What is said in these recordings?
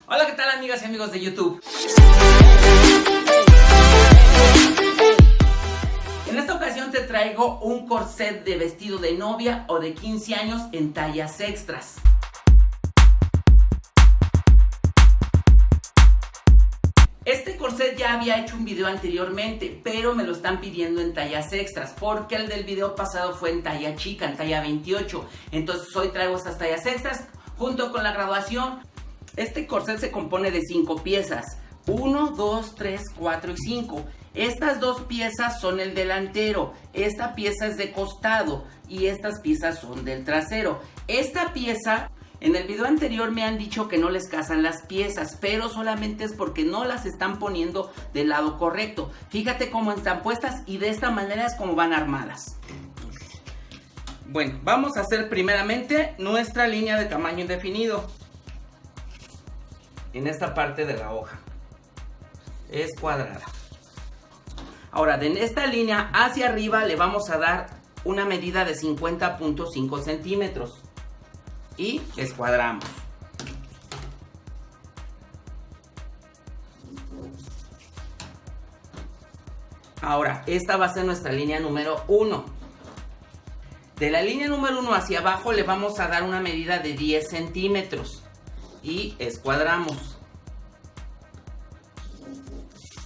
Hola, ¿qué tal amigas y amigos de YouTube? En esta ocasión te traigo un corset de vestido de novia o de 15 años en tallas extras. Este corset ya había hecho un video anteriormente, pero me lo están pidiendo en tallas extras, porque el del video pasado fue en talla chica, en talla 28. Entonces hoy traigo estas tallas extras junto con la graduación. Este corset se compone de 5 piezas, 1, 2, 3, 4 y 5. Estas 2 piezas son el delantero, esta pieza es de costado y estas piezas son del trasero. Esta pieza, en el video anterior me han dicho que no les casan las piezas, pero solamente es porque no las están poniendo del lado correcto. Fíjate cómo están puestas y de esta manera es como van armadas. Bueno, vamos a hacer primeramente nuestra línea de tamaño indefinido. En esta parte de la hoja es cuadrada. Ahora, de esta línea hacia arriba le vamos a dar una medida de 50.5 centímetros y escuadramos. Ahora, esta va a ser nuestra línea número 1. De la línea número 1 hacia abajo le vamos a dar una medida de 10 centímetros y escuadramos.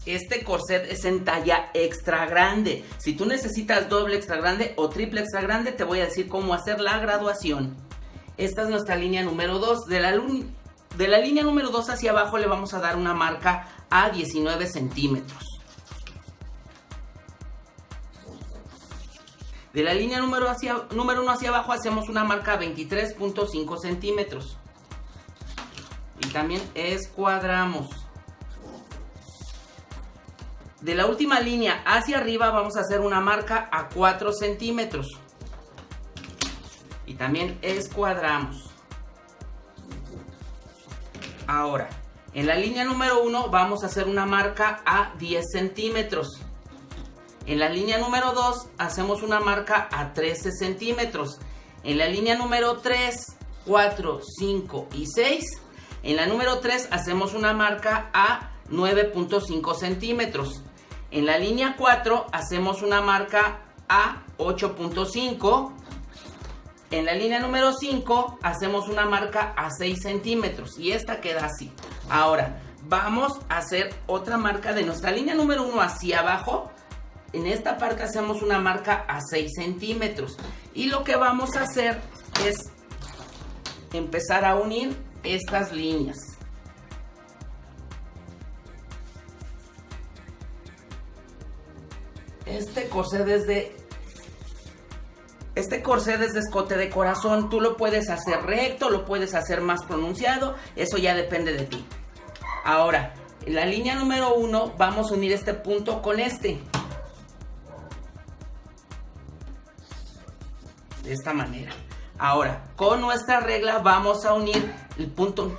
Este corset es en talla extra grande. Si tú necesitas doble extra grande o triple extra grande, te voy a decir cómo hacer la graduación. Esta es nuestra línea número 2. De la línea número 2 hacia abajo le vamos a dar una marca a 19 centímetros. De la línea número 1 hacia abajo hacemos una marca a 23.5 centímetros. Y también escuadramos. De la última línea hacia arriba vamos a hacer una marca a 4 centímetros. Y también escuadramos. Ahora, en la línea número 1 vamos a hacer una marca a 10 centímetros. En la línea número 2 hacemos una marca a 13 centímetros. En la línea número 3, 4, 5 y 6. En la número 3 hacemos una marca a 9.5 centímetros. En la línea 4 hacemos una marca a 8.5. En la línea número 5 hacemos una marca a 6 centímetros. Y esta queda así. Ahora vamos a hacer otra marca de nuestra línea número 1 hacia abajo. En esta parte hacemos una marca a 6 centímetros. Y lo que vamos a hacer es empezar a unir estas líneas. Este corset es de escote de corazón. Tú lo puedes hacer recto, lo puedes hacer más pronunciado. Eso ya depende de ti. Ahora, en la línea número 1 vamos a unir este punto con este. De esta manera. Ahora, con nuestra regla vamos a unir el punto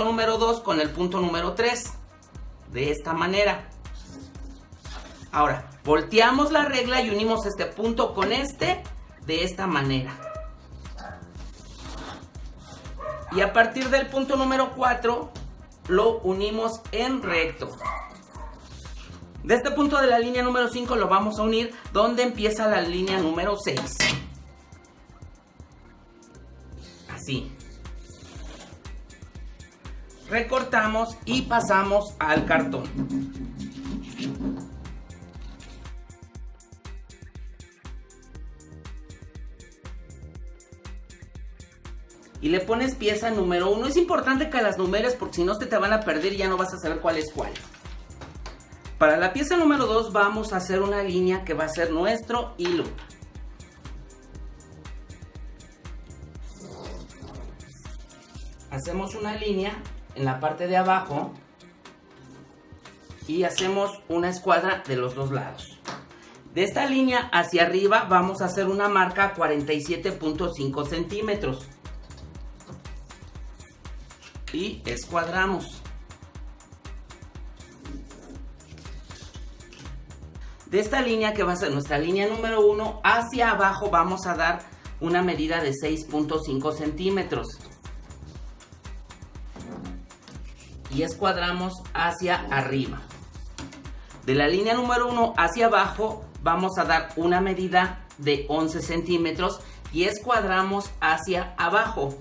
número 2 con el punto número 3. De esta manera. Ahora, volteamos la regla y unimos este punto con este de esta manera. Y a partir del punto número 4 lo unimos en recto. De este punto de la línea número 5 lo vamos a unir donde empieza la línea número 6. Así. Recortamos y pasamos al cartón. Y le pones pieza número 1. Es importante que las numeres porque si no te van a perder y ya no vas a saber cuál es cuál. Para la pieza número 2 vamos a hacer una línea que va a ser nuestro hilo. Hacemos una línea en la parte de abajo y hacemos una escuadra de los dos lados. De esta línea hacia arriba vamos a hacer una marca a 47.5 centímetros. Y escuadramos. De esta línea que va a ser nuestra línea número 1 hacia abajo vamos a dar una medida de 6.5 centímetros. y escuadramos hacia arriba. De la línea número 1 hacia abajo vamos a dar una medida de 11 centímetros y escuadramos hacia abajo.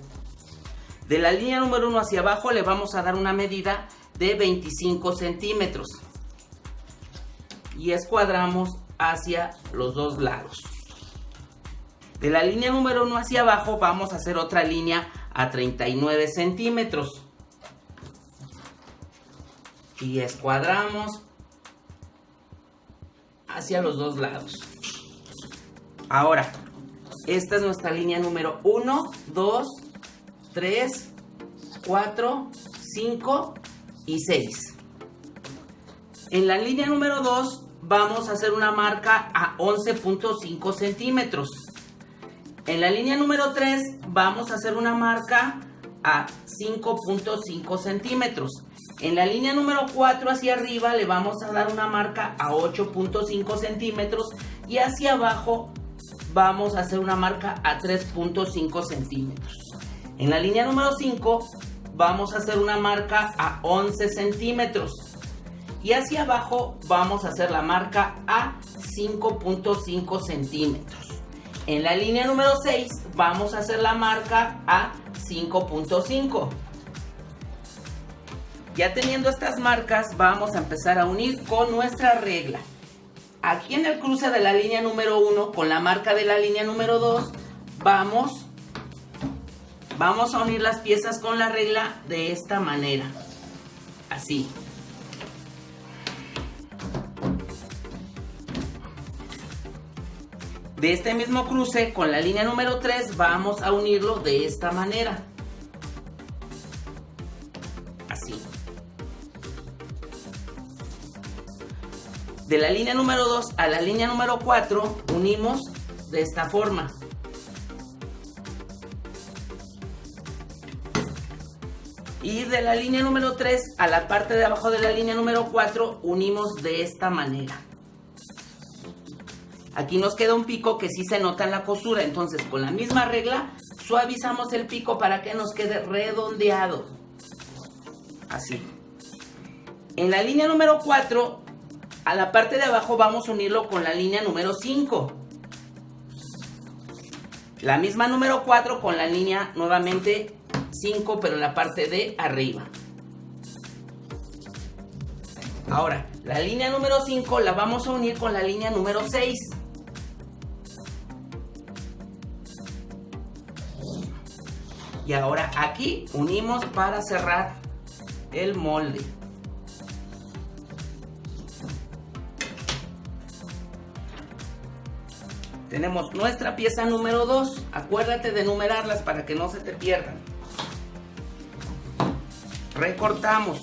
De la línea número 1 hacia abajo le vamos a dar una medida de 25 centímetros y escuadramos hacia los dos lados. De la línea número 1 hacia abajo vamos a hacer otra línea a 39 centímetros y escuadramos hacia los dos lados. Ahora, esta es nuestra línea número 1, 2, 3, 4, 5 y 6. En la línea número 2 vamos a hacer una marca a 11.5 centímetros. En la línea número 3 vamos a hacer una marca a 5.5 centímetros. En la línea número 4 hacia arriba le vamos a dar una marca a 8.5 centímetros y hacia abajo vamos a hacer una marca a 3.5 centímetros. En la línea número 5 vamos a hacer una marca a 11 centímetros y hacia abajo vamos a hacer la marca a 5.5 centímetros. En la línea número 6 vamos a hacer la marca a 5.5. Ya teniendo estas marcas vamos a empezar a unir con nuestra regla. Aquí en el cruce de la línea número 1 con la marca de la línea número 2 vamos a unir las piezas con la regla de esta manera. Así. De este mismo cruce con la línea número 3 vamos a unirlo de esta manera. Así. De la línea número 2 a la línea número 4 unimos de esta forma. Y de la línea número 3 a la parte de abajo de la línea número 4 unimos de esta manera. Aquí nos queda un pico que sí se nota en la costura, entonces con la misma regla suavizamos el pico para que nos quede redondeado. Así. En la línea número 4, a la parte de abajo vamos a unirlo con la línea número 5. La misma número 4 con la línea nuevamente 5, pero en la parte de arriba. Ahora, la línea número 5 la vamos a unir con la línea número 6. Y ahora aquí unimos para cerrar el molde. Tenemos nuestra pieza número 2. Acuérdate de numerarlas para que no se te pierdan. Recortamos.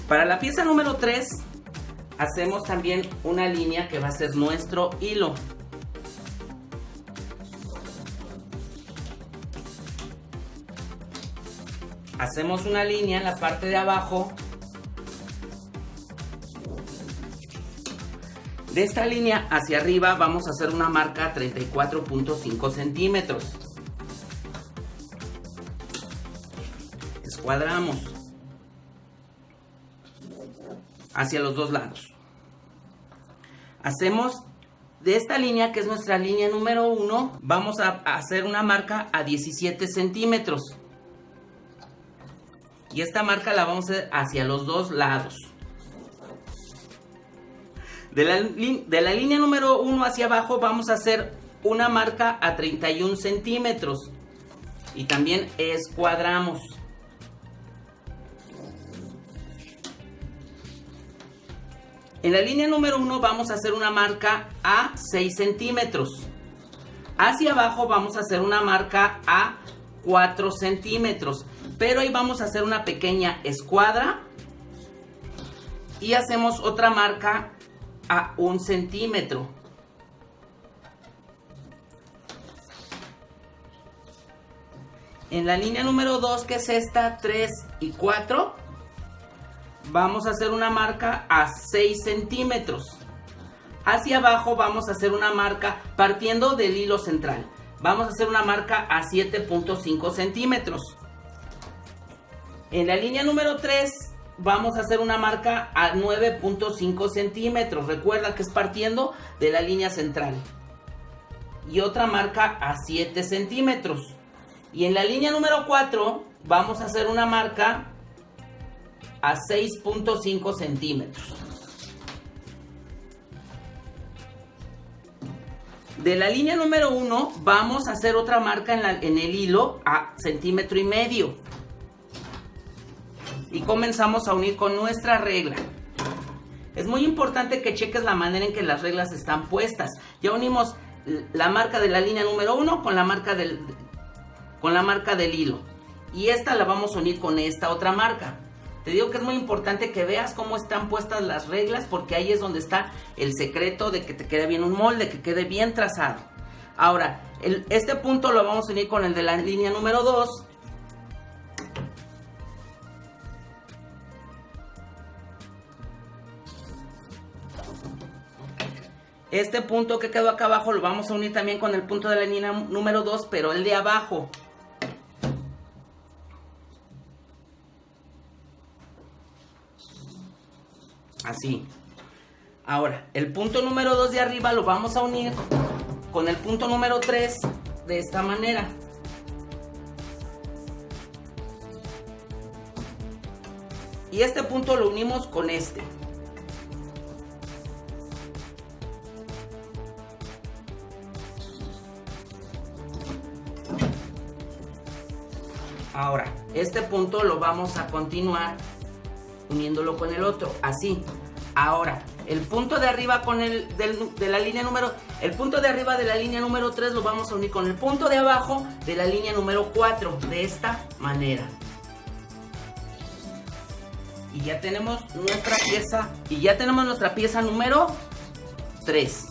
Para la pieza número 3 hacemos también una línea que va a ser nuestro hilo. Hacemos una línea en la parte de abajo. De esta línea hacia arriba vamos a hacer una marca a 34.5 centímetros. Escuadramos hacia los dos lados. Hacemos de esta línea, que es nuestra línea número 1, vamos a hacer una marca a 17 centímetros. Y esta marca la vamos a hacer hacia los dos lados. De la línea número 1 hacia abajo vamos a hacer una marca a 31 centímetros. Y también escuadramos. En la línea número 1 vamos a hacer una marca a 6 centímetros. Hacia abajo vamos a hacer una marca a 4 centímetros. Pero ahí vamos a hacer una pequeña escuadra. Y hacemos otra marca a 1 centímetro. En la línea número 2, que es esta, 3 y 4, vamos a hacer una marca a 6 centímetros. Hacia abajo vamos a hacer una marca partiendo del hilo central. Vamos a hacer una marca a 7.5 centímetros. En la línea número 3 vamos a hacer una marca a 9.5 centímetros. Recuerda que es partiendo de la línea central. Y otra marca a 7 centímetros. Y en la línea número 4 vamos a hacer una marca a 6.5 centímetros. De la línea número 1 vamos a hacer otra marca en el hilo a 1,5 centímetros. Y comenzamos a unir con nuestra regla. Es muy importante que cheques la manera en que las reglas están puestas. Ya unimos la marca de la línea número 1 con la marca del hilo. Y esta la vamos a unir con esta otra marca. Te digo que es muy importante que veas cómo están puestas las reglas, porque ahí es donde está el secreto de que te quede bien un molde, que quede bien trazado. Ahora, este punto lo vamos a unir con el de la línea número 2. Este punto que quedó acá abajo lo vamos a unir también con el punto de la línea número 2, pero el de abajo. Así. Ahora, el punto número 2 de arriba lo vamos a unir con el punto número 3 de esta manera. Y este punto lo unimos con este. Ahora, este punto lo vamos a continuar uniéndolo con el otro, así. Ahora, el punto de arriba de la línea número 3 lo vamos a unir con el punto de abajo de la línea número 4, de esta manera. Y ya tenemos nuestra pieza número 3.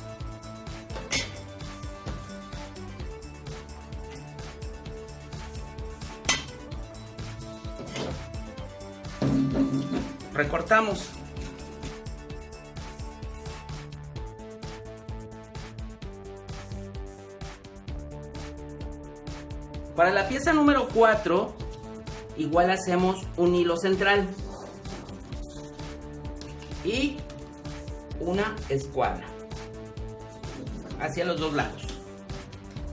Recortamos. Para la pieza número 4, igual hacemos un hilo central y una escuadra hacia los dos lados.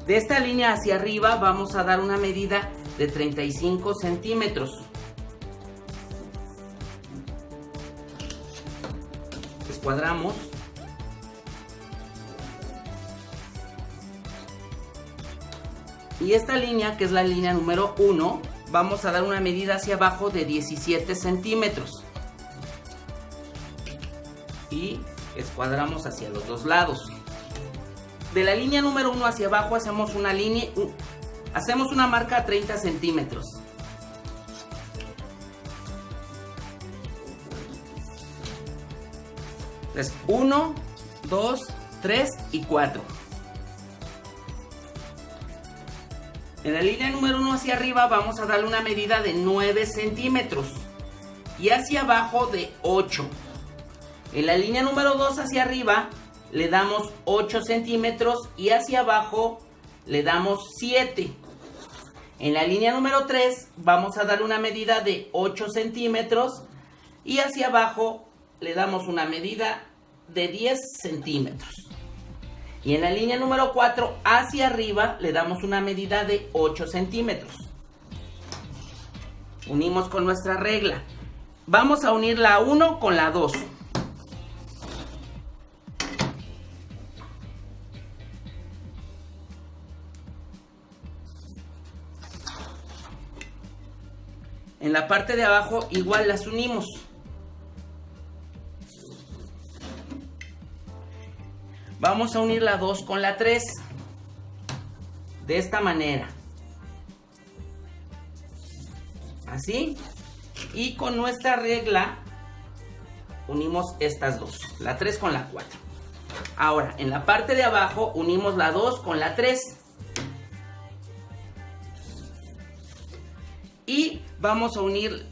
De esta línea hacia arriba vamos a dar una medida de 35 centímetros. Escuadramos. Y esta línea, que es la línea número 1, vamos a dar una medida hacia abajo de 17 centímetros. Y escuadramos hacia los dos lados. De la línea número 1 hacia abajo hacemos una marca a 30 centímetros. Entonces, 1, 2, 3 y 4. En la línea número 1 hacia arriba vamos a darle una medida de 9 centímetros. Y hacia abajo de 8. En la línea número 2 hacia arriba le damos 8 centímetros y hacia abajo le damos 7. En la línea número 3 vamos a dar una medida de 8 centímetros y hacia abajo le damos una medida de 10 centímetros. Y en la línea número 4 hacia arriba le damos una medida de 8 centímetros. Unimos con nuestra regla. Vamos a unir la 1 con la 2. En la parte de abajo igual las unimos. Vamos a unir la 2 con la 3. De esta manera. Así. Y con nuestra regla unimos estas dos. La 3 con la 4. Ahora, en la parte de abajo unimos la 2 con la 3. Y vamos a unir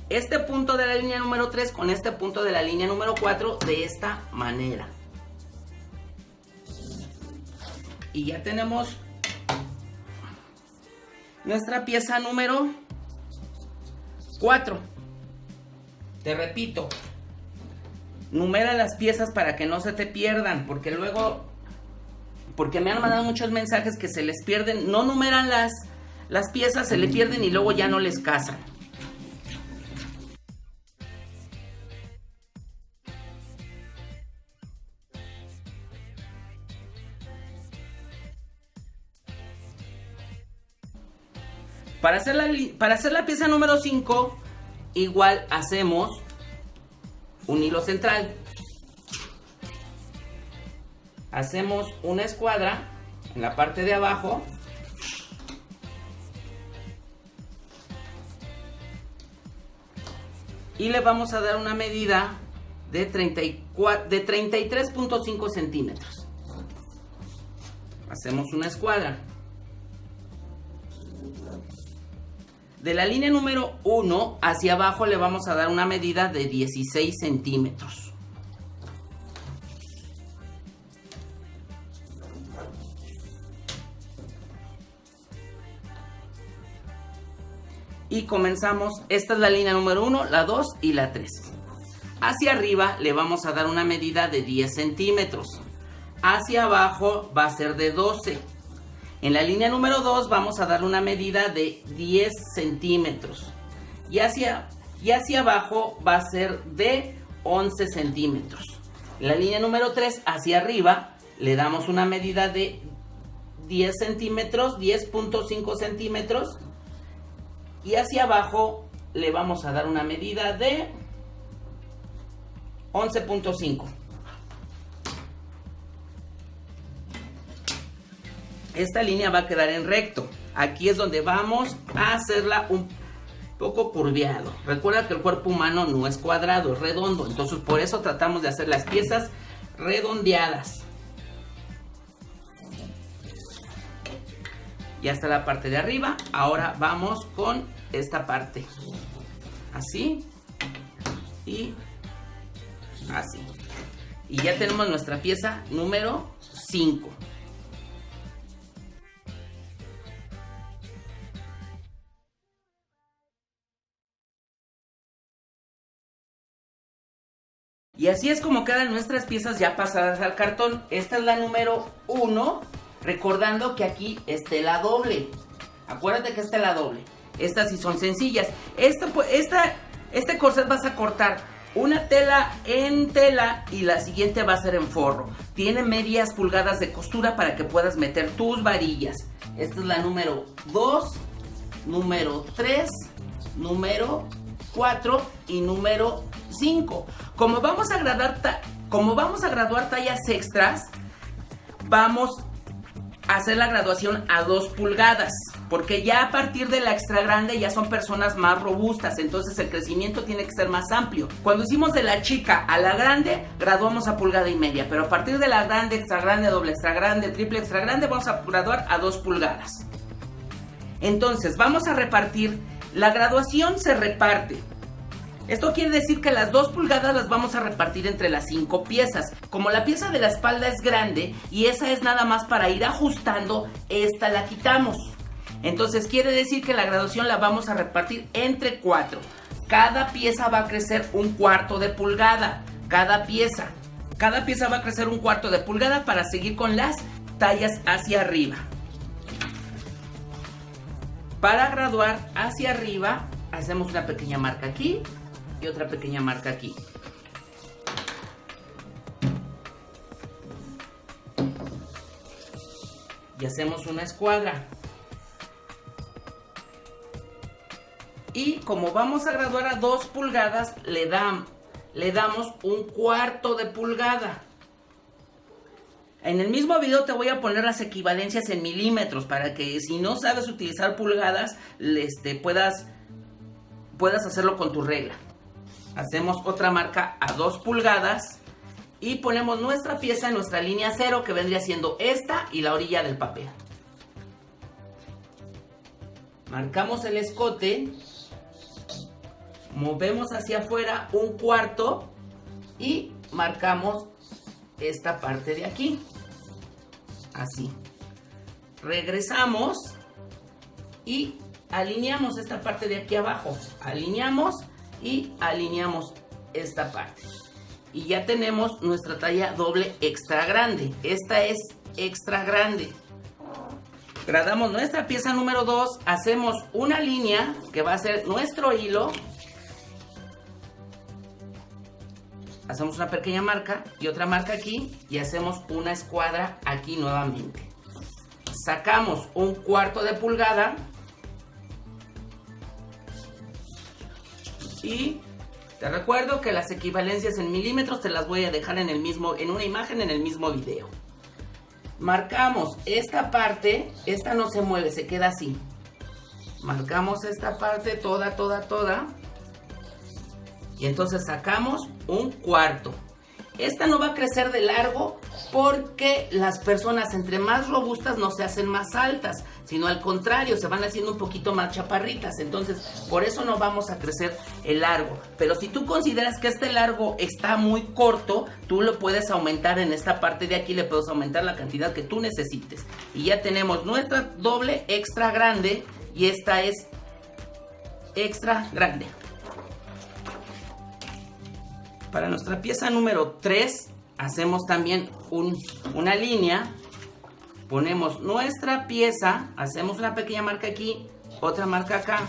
este punto de la línea número 3 con este punto de la línea número 4 de esta manera. Y ya tenemos nuestra pieza número 4. Te repito, numera las piezas para que no se te pierdan, porque me han mandado muchos mensajes que se les pierden, no numeran las piezas, se le pierden y luego ya no les casan. Para hacer la pieza número 5, igual hacemos un hilo central. Hacemos una escuadra en la parte de abajo. Y le vamos a dar una medida de 33.5 centímetros. Hacemos una escuadra. De la línea número 1 hacia abajo le vamos a dar una medida de 16 centímetros. Y comenzamos, esta es la línea número 1, la 2 y la 3. Hacia arriba le vamos a dar una medida de 10 centímetros. Hacia abajo va a ser de 12. En la línea número 2 vamos a darle una medida de 10 centímetros. Y hacia abajo va a ser de 11 centímetros. En la línea número 3 hacia arriba le damos una medida de 10 centímetros, 10.5 centímetros. Y hacia abajo le vamos a dar una medida de 11.5. Esta línea va a quedar en recto. Aquí es donde vamos a hacerla un poco curviado. Recuerda que el cuerpo humano no es cuadrado, es redondo. Entonces por eso tratamos de hacer las piezas redondeadas. Ya está la parte de arriba. Ahora vamos con esta parte. Así. Y así. Y ya tenemos nuestra pieza número 5. Y así es como quedan nuestras piezas ya pasadas al cartón. Esta es la número 1. Recordando que aquí es tela doble. Acuérdate que es tela doble. Estas sí son sencillas. Este corset vas a cortar una tela en tela y la siguiente va a ser en forro. Tiene medias pulgadas de costura para que puedas meter tus varillas. Esta es la número 2, número 3, número 4 y número 5. Como vamos a graduar tallas extras, vamos a hacer la graduación a 2 pulgadas. Porque ya a partir de la extra grande ya son personas más robustas. Entonces el crecimiento tiene que ser más amplio. Cuando hicimos de la chica a la grande, graduamos a 1,5 pulgadas. Pero a partir de la grande, extra grande, doble extra grande, triple extra grande, vamos a graduar a 2 pulgadas. Entonces vamos a repartir. La graduación se reparte. Esto quiere decir que las 2 pulgadas las vamos a repartir entre las 5 piezas. Como la pieza de la espalda es grande y esa es nada más para ir ajustando, esta la quitamos. Entonces quiere decir que la graduación la vamos a repartir entre 4. Cada pieza va a crecer 1/4 de pulgada. Cada pieza va a crecer 1/4 de pulgada para seguir con las tallas hacia arriba. Para graduar hacia arriba, hacemos una pequeña marca aquí y otra pequeña marca aquí. Y hacemos una escuadra. Y como vamos a graduar a 2 pulgadas, le damos 1/4 de pulgada. En el mismo video te voy a poner las equivalencias en milímetros para que si no sabes utilizar pulgadas, puedas hacerlo con tu regla. Hacemos otra marca a 2 pulgadas y ponemos nuestra pieza en nuestra línea 0, que vendría siendo esta y la orilla del papel. Marcamos el escote movemos hacia afuera 1/4 y marcamos esta parte de aquí, así. Regresamos y alineamos esta parte de aquí abajo, alineamos y alineamos esta parte. Y ya tenemos nuestra talla doble extra grande. Esta es extra grande. Gradamos nuestra pieza número 2, hacemos una línea que va a ser nuestro hilo. Hacemos una pequeña marca y otra marca aquí y hacemos una escuadra aquí nuevamente. Sacamos 1/4 de pulgada y te recuerdo que las equivalencias en milímetros te las voy a dejar en una imagen en el mismo video. Marcamos esta parte, esta no se mueve, se queda así. Marcamos esta parte toda. Y entonces sacamos 1/4. Esta no va a crecer de largo porque las personas entre más robustas no se hacen más altas, sino al contrario, se van haciendo un poquito más chaparritas. Entonces, por eso no vamos a crecer el largo. Pero si tú consideras que este largo está muy corto, tú lo puedes aumentar en esta parte de aquí, le puedes aumentar la cantidad que tú necesites. Y ya tenemos nuestra doble extra grande y esta es extra grande. Para nuestra pieza número 3 hacemos también una línea, ponemos nuestra pieza, hacemos una pequeña marca aquí, otra marca acá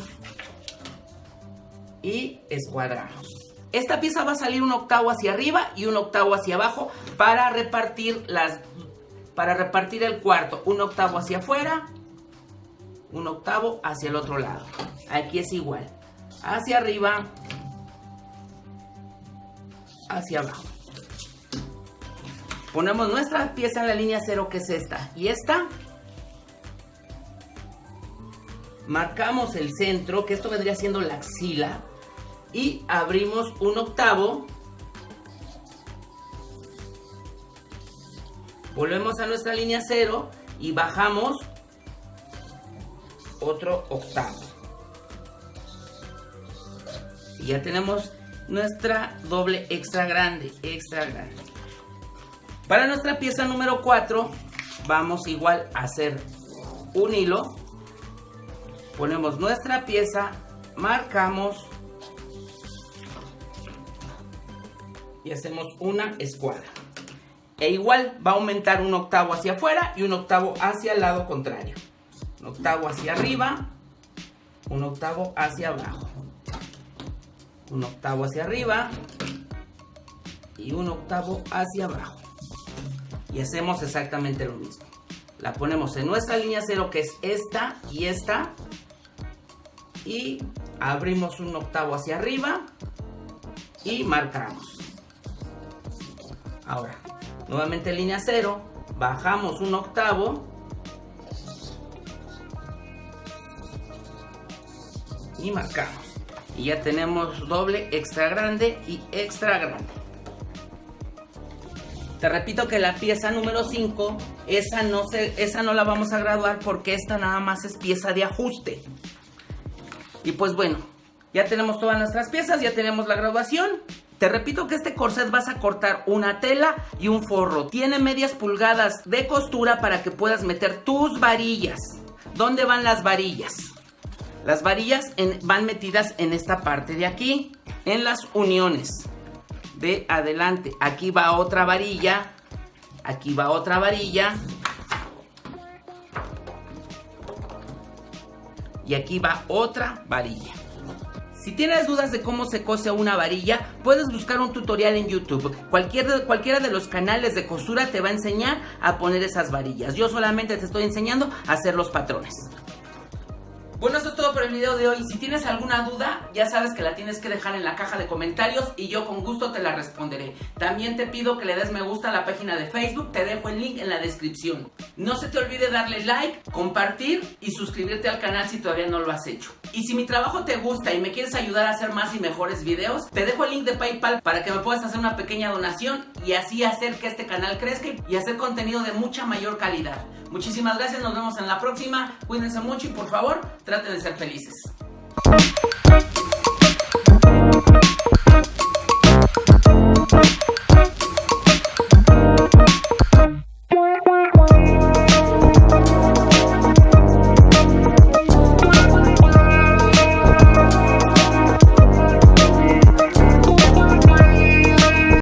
y escuadramos. Esta pieza va a salir 1/8 hacia arriba y 1/8 hacia abajo para repartir el cuarto, 1/8 hacia afuera, 1/8 hacia el otro lado. Aquí es igual, hacia arriba, hacia abajo. Ponemos nuestra pieza en la línea 0, que es esta, y esta. Marcamos el centro, que esto vendría siendo la axila, y abrimos 1/8. Volvemos a nuestra línea 0 y bajamos otro 1/8. Y ya tenemos nuestra doble extra grande. Para nuestra pieza número 4 vamos igual a hacer un hilo, ponemos nuestra pieza, marcamos y hacemos una escuadra. E igual va a aumentar 1/8 hacia afuera y 1/8 hacia el lado contrario. 1/8 hacia arriba, 1/8 hacia abajo. 1/8 hacia arriba y 1/8 hacia abajo. Y hacemos exactamente lo mismo. La ponemos en nuestra línea 0, que es esta y esta, y abrimos 1/8 hacia arriba y marcamos. Ahora, nuevamente línea 0, bajamos 1/8 y marcamos. Y ya tenemos doble extra grande y extra grande. Te repito que la pieza número 5, esa no la vamos a graduar porque esta nada más es pieza de ajuste. Y pues bueno, ya tenemos todas nuestras piezas, ya tenemos la graduación. Te repito que este corset vas a cortar una tela y un forro. Tiene medias pulgadas de costura para que puedas meter tus varillas. ¿Dónde van las varillas? Las varillas van metidas en esta parte de aquí, en las uniones de adelante. Aquí va otra varilla, aquí va otra varilla y aquí va otra varilla. Si tienes dudas de cómo se cose una varilla, puedes buscar un tutorial en YouTube. Cualquiera de los canales de costura te va a enseñar a poner esas varillas. Yo solamente te estoy enseñando a hacer los patrones. Bueno, eso es todo por el video de hoy. Si tienes alguna duda, ya sabes que la tienes que dejar en la caja de comentarios y yo con gusto te la responderé. También te pido que le des me gusta a la página de Facebook, te dejo el link en la descripción. No se te olvide darle like, compartir y suscribirte al canal si todavía no lo has hecho. Y si mi trabajo te gusta y me quieres ayudar a hacer más y mejores videos, te dejo el link de PayPal para que me puedas hacer una pequeña donación y así hacer que este canal crezca y hacer contenido de mucha mayor calidad. Muchísimas gracias, nos vemos en la próxima. Cuídense mucho y por favor, traten de ser felices.